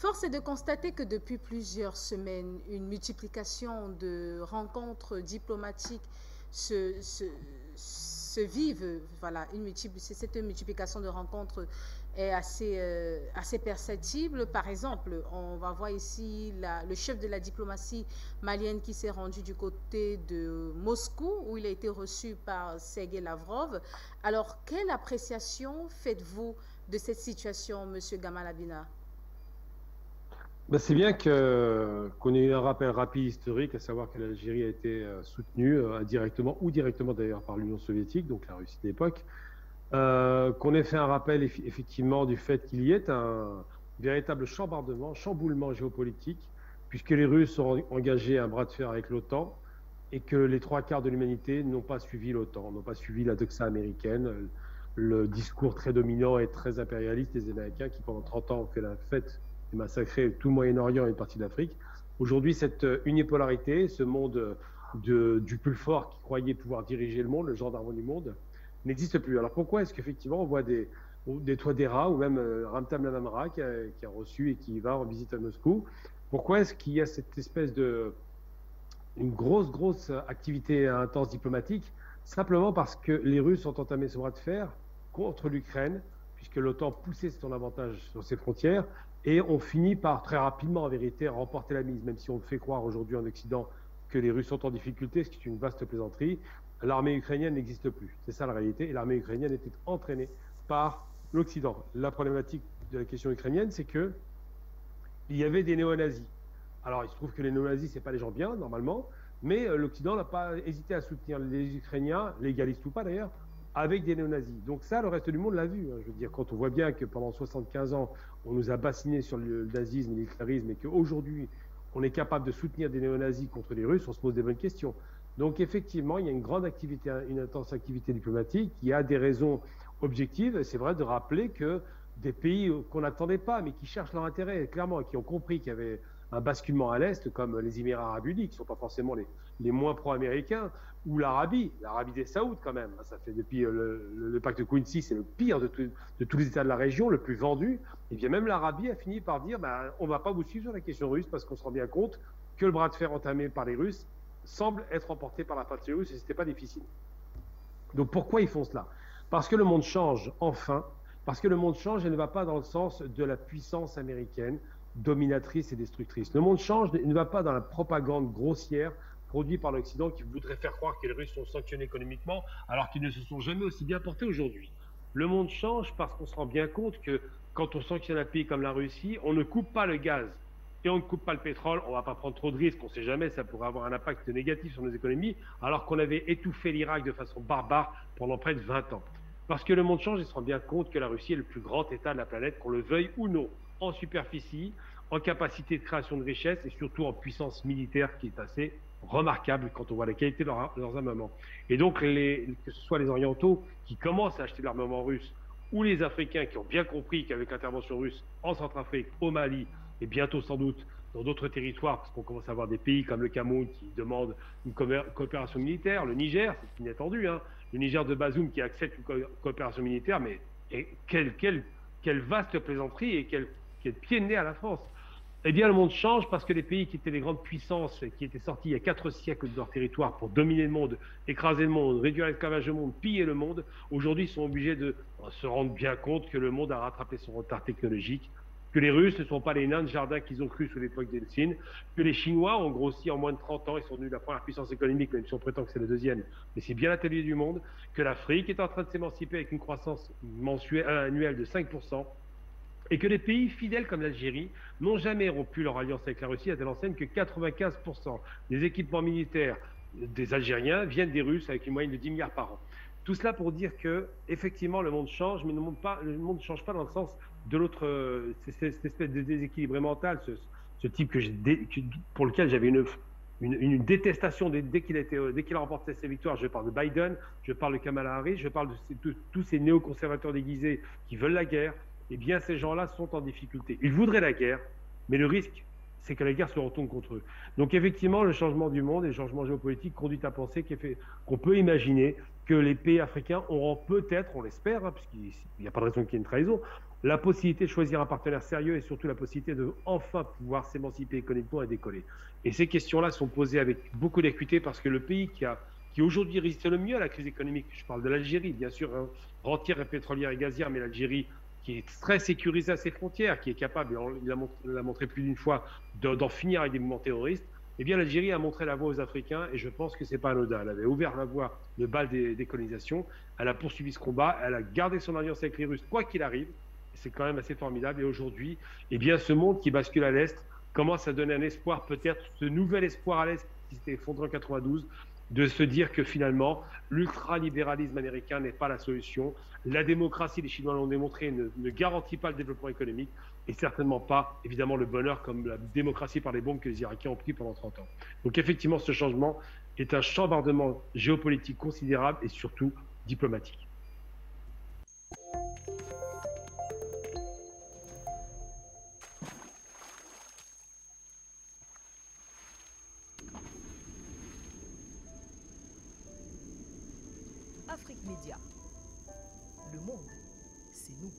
Force est de constater que depuis plusieurs semaines, une multiplication de rencontres diplomatiques se, se, se vivent. Voilà, cette multiplication de rencontres est assez perceptible. Par exemple, on va voir ici le chef de la diplomatie malienne qui s'est rendu du côté de Moscou, où il a été reçu par Sergei Lavrov. Alors, quelle appréciation faites-vous de cette situation, Monsieur Gamalabina? Ben, c'est bien qu'on ait eu un rappel rapide historique, à savoir que l'Algérie a été soutenue indirectement ou directement d'ailleurs par l'Union soviétique, donc la Russie de l'époque, qu'on ait fait un rappel effectivement du fait qu'il y ait un véritable chamboulement géopolitique, puisque les Russes ont engagé un bras de fer avec l'OTAN et que les trois quarts de l'humanité n'ont pas suivi l'OTAN, n'ont pas suivi la doxa américaine, le discours très dominant et très impérialiste des Américains qui pendant 30 ans ont fait la fête et massacré tout le Moyen-Orient et une partie d'Afrique. Aujourd'hui, cette unipolarité, ce monde du plus fort qui croyait pouvoir diriger le monde, le gendarme du monde, n'existe plus. Alors pourquoi est-ce qu'effectivement on voit des Touadéra ou même Ramtam Lamamra qui a reçu et qui va en visite à Moscou? Pourquoi est-ce qu'il y a cette espèce une grosse activité intense diplomatique? Simplement parce que les Russes ont entamé ce bras de fer contre l'Ukraine, puisque l'OTAN poussait son avantage sur ses frontières, et on finit par très rapidement, en vérité, remporter la mise, même si on fait croire aujourd'hui en Occident que les Russes sont en difficulté, ce qui est une vaste plaisanterie. L'armée ukrainienne n'existe plus, c'est ça la réalité, et l'armée ukrainienne était entraînée par l'Occident. La problématique de la question ukrainienne, c'est que il y avait des néo-nazis. Alors, il se trouve que les néo-nazis, ce n'est pas des gens bien, normalement, mais l'Occident n'a pas hésité à soutenir les Ukrainiens, légalistes ou pas d'ailleurs, avec des néo-nazis. Donc ça, le reste du monde l'a vu. Je veux dire, quand on voit bien que pendant 75 ans, on nous a bassinés sur le nazisme et l'hitlérisme, et qu'aujourd'hui, on est capable de soutenir des néo-nazis contre les Russes, on se pose des bonnes questions. Donc effectivement, il y a une grande activité, une intense activité diplomatique, qui a des raisons objectives. C'est vrai de rappeler que des pays qu'on n'attendait pas, mais qui cherchent leur intérêt, clairement, et qui ont compris qu'il y avait un basculement à l'Est, comme les Émirats arabes unis, qui ne sont pas forcément les moins pro-américains, ou l'Arabie des Saouds quand même. Ça fait depuis le pacte de Quincy, c'est le pire de tous les États de la région, le plus vendu. Et bien même l'Arabie a fini par dire on ne va pas vous suivre sur la question russe parce qu'on se rend bien compte que le bras de fer entamé par les Russes semble être emporté par la patrie russe et ce n'était pas difficile. Donc pourquoi ils font cela? Parce que le monde change, enfin, parce que le monde change et ne va pas dans le sens de la puissance américaine, dominatrice et destructrice. Le monde change et ne va pas dans la propagande grossière produite par l'Occident qui voudrait faire croire que les Russes sont sanctionnés économiquement alors qu'ils ne se sont jamais aussi bien portés aujourd'hui. Le monde change parce qu'on se rend bien compte que quand on sanctionne un pays comme la Russie, on ne coupe pas le gaz et on ne coupe pas le pétrole, on ne va pas prendre trop de risques, on ne sait jamais, ça pourrait avoir un impact négatif sur nos économies, alors qu'on avait étouffé l'Irak de façon barbare pendant près de 20 ans. Parce que le monde change et se rend bien compte que la Russie est le plus grand État de la planète, qu'on le veuille ou non, en superficie, en capacité de création de richesses et surtout en puissance militaire qui est assez remarquable quand on voit la qualité de leurs armements. Et donc, que ce soit les Orientaux qui commencent à acheter de l'armement russe ou les Africains qui ont bien compris qu'avec l'intervention russe en Centrafrique, au Mali et bientôt sans doute dans d'autres territoires, parce qu'on commence à avoir des pays comme le Cameroun qui demandent une coopération militaire, le Niger, c'est inattendu, hein, le Niger de Bazoum qui accepte une coopération militaire, mais quelle vaste plaisanterie et quel pied de nez à la France. Eh bien, le monde change parce que les pays qui étaient des grandes puissances, qui étaient sortis il y a 4 siècles de leur territoire pour dominer le monde, écraser le monde, réduire l'esclavage au monde, piller le monde, aujourd'hui sont obligés de se rendre bien compte que le monde a rattrapé son retard technologique, que les Russes ne sont pas les nains de jardin qu'ils ont cru sous l'époque d'Eltsine, que les Chinois ont grossi en moins de 30 ans et sont devenus la première puissance économique, même si on prétend que c'est la deuxième, mais c'est bien l'atelier du monde, que l'Afrique est en train de s'émanciper avec une croissance annuelle de 5%, et que les pays fidèles comme l'Algérie n'ont jamais rompu leur alliance avec la Russie à telle enseigne que 95% des équipements militaires des Algériens viennent des Russes avec une moyenne de 10 milliards par an. Tout cela pour dire que, effectivement, le monde change, mais le monde ne change pas dans le sens de l'autre, cette espèce de déséquilibre mental, ce type pour lequel j'avais une détestation dès qu'il a remporté ses victoires. Je parle de Biden, je parle de Kamala Harris, je parle de tous ces néoconservateurs déguisés qui veulent la guerre. Eh bien, ces gens-là sont en difficulté. Ils voudraient la guerre, mais le risque, c'est que la guerre se retourne contre eux. Donc, effectivement, le changement du monde et le changement géopolitique conduit à penser qu'on peut imaginer que les pays africains auront peut-être, on l'espère, hein, puisqu'il n'y a pas de raison qu'il y ait une trahison, la possibilité de choisir un partenaire sérieux et surtout la possibilité de enfin pouvoir s'émanciper économiquement et décoller. Et ces questions-là sont posées avec beaucoup d'acuité parce que le pays qui aujourd'hui résiste le mieux à la crise économique, je parle de l'Algérie, bien sûr, hein, rentière et pétrolière et gazière, mais l'Algérie qui est très sécurisée à ses frontières, qui est capable, et il l'a montré plus d'une fois, d'en finir avec des mouvements terroristes, eh bien l'Algérie a montré la voie aux Africains et je pense que ce n'est pas anodin. Elle avait ouvert la voie, le bal des colonisations, elle a poursuivi ce combat, elle a gardé son alliance avec les Russes, quoi qu'il arrive, c'est quand même assez formidable. Et aujourd'hui, eh bien, ce monde qui bascule à l'Est commence à donner un espoir, peut-être ce nouvel espoir à l'Est qui s'était effondré en 92, de se dire que finalement, l'ultralibéralisme américain n'est pas la solution. La démocratie, les Chinois l'ont démontré, ne garantit pas le développement économique et certainement pas, évidemment, le bonheur comme la démocratie par les bombes que les Irakiens ont pris pendant 30 ans. Donc effectivement, ce changement est un chambardement géopolitique considérable et surtout diplomatique. Afrique Média. Le monde, c'est nous.